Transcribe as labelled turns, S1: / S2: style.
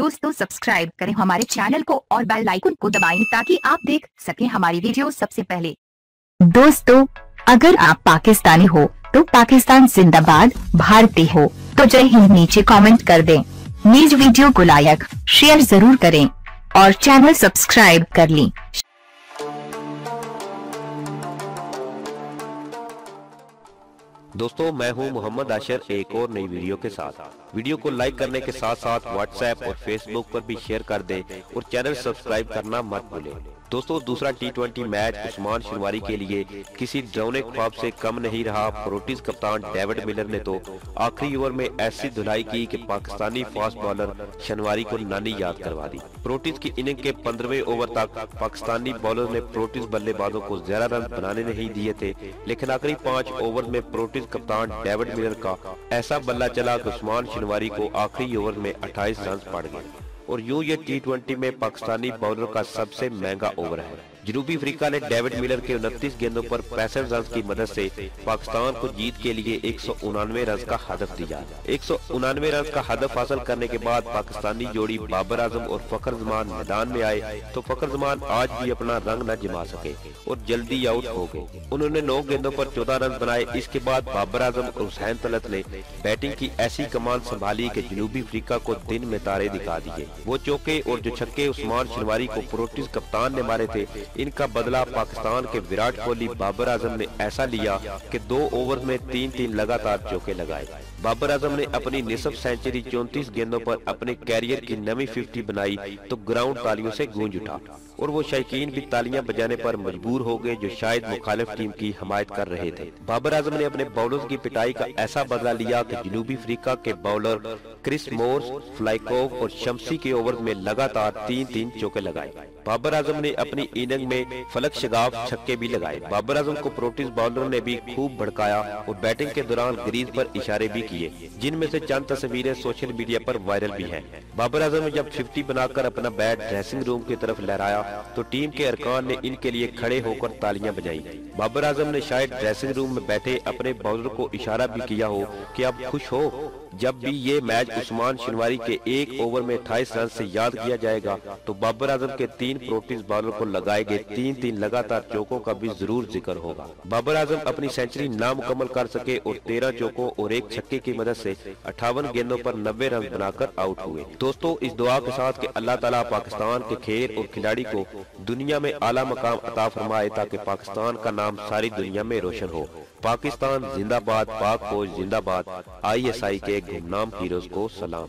S1: दोस्तों सब्सक्राइब करें हमारे चैनल को और बेल आइकन को दबाएं ताकि आप देख सकें हमारी वीडियो सबसे पहले। दोस्तों अगर आप पाकिस्तानी हो तो पाकिस्तान जिंदाबाद, भारतीय हो तो जय हिंद नीचे कमेंट कर दें। नीज वीडियो को लाइक शेयर जरूर करें और चैनल सब्सक्राइब कर लें।
S2: दोस्तों मैं हूं मोहम्मद आशर एक और नई वीडियो के साथ। वीडियो को लाइक करने के साथ साथ व्हाट्सएप और फेसबुक पर भी शेयर कर दें और चैनल सब्सक्राइब करना मत भूलें। दोस्तों दूसरा टी20 मैच उस्मान शनवारी के लिए किसी डरावने ख्वाब से कम नहीं रहा। प्रोटीज कप्तान डेविड मिलर ने तो आखिरी ओवर में ऐसी धुलाई की कि पाकिस्तानी फास्ट बॉलर शनवारी को नानी याद करवा दी। प्रोटीज की इनिंग के 15वें ओवर तक पाकिस्तानी बॉलर ने प्रोटीज बल्लेबाजों को ज्यादा रन बनाने नहीं दिए थे, लेकिन आखिरी 5 ओवर में प्रोटीज कप्तान डेविड मिलर का ऐसा बल्ला चला कि उस्मान शनवारी को आखिरी ओवर में 28 रन पड़ गए और यूं ये टी20 में पाकिस्तानी बॉलर का सबसे महंगा ओवर है। जनूबी अफ्रीका ने डेविड मिलर के 29 गेंदों पर 65 रन की मदद से पाकिस्तान को जीत के लिए 189 रन का हदफ दिया। 189 रन का हदफ हासिल करने के बाद पाकिस्तानी जोड़ी बाबर आजम और फखर जमान मैदान में आए तो फखर जमान आज भी अपना रंग न जमा सके और जल्दी आउट हो गए। उन्होंने 9 गेंदों पर 14 रन बनाए। इसके बाद बाबर आजम और हुसैन तलत ने बैटिंग की ऐसी कमान संभाली कि जनूबी अफ्रीका को दिन में तारे दिखा दिए। वो चौके और जो छक्के उस्मान शनवारी को प्रोटीज कप्तान ने मारे थे, इनका बदला पाकिस्तान के विराट कोहली बाबर आजम ने ऐसा लिया कि 2 ओवर में 3-3 लगातार चौके लगाए। बाबर आजम ने अपनी निसफ सेंचुरी 34 गेंदों पर अपने कैरियर की नवी 50 बनाई तो ग्राउंड तालियों से गूंज उठा और वो शायकीन भी तालियां बजाने पर मजबूर हो गए जो शायद मुखालिफ टीम की हिमायत कर रहे थे। बाबर आजम ने अपने बॉलर्स की पिटाई का ऐसा बदला लिया कि जनूबी अफ्रीका के बॉलर क्रिस मोर्स, फ्लाइकोव और शम्सी के ओवर में लगातार 3-3 चौके लगाए। बाबर आजम ने अपनी इनिंग में फलक शगाफ छक्के भी लगाए। बाबर आजम को प्रोटीज बॉलर ने भी खूब भड़काया और बैटिंग के दौरान क्रीज पर इशारे भी किए, जिनमें से चंद तस्वीरें सोशल मीडिया पर वायरल भी हैं। बाबर आजम ने जब 50 बनाकर अपना बैट ड्रेसिंग रूम की तरफ लहराया तो टीम के अरकान ने इनके लिए खड़े होकर तालियां बजाई। बाबर आजम ने शायद ड्रेसिंग रूम में बैठे अपने बॉलर को इशारा भी किया हो कि आप खुश हो। जब भी ये मैच उस्मान शनवारी के 1 ओवर में 28 रन से याद किया जाएगा तो बाबर आजम के 3 प्रोटीज बॉलर को लगाए गए 3-3 लगातार चौकों का भी जरूर जिक्र होगा। बाबर आजम अपनी सेंचुरी नामुकम्मल कर सके और 13 चौकों और 1 छक्के की मदद से 58 गेंदों पर 90 रन बनाकर आउट हुए। दोस्तों इस दुआ के साथ कि अल्लाह ताला पाकिस्तान के खेल और खिलाड़ी को दुनिया में आला मकाम अता फरमाए ताकि पाकिस्तान का नाम सारी दुनिया में रोशन हो। पाकिस्तान जिंदाबाद, पाक फौज जिंदाबाद। ISI के गुमनाम हीरोज को सलाम।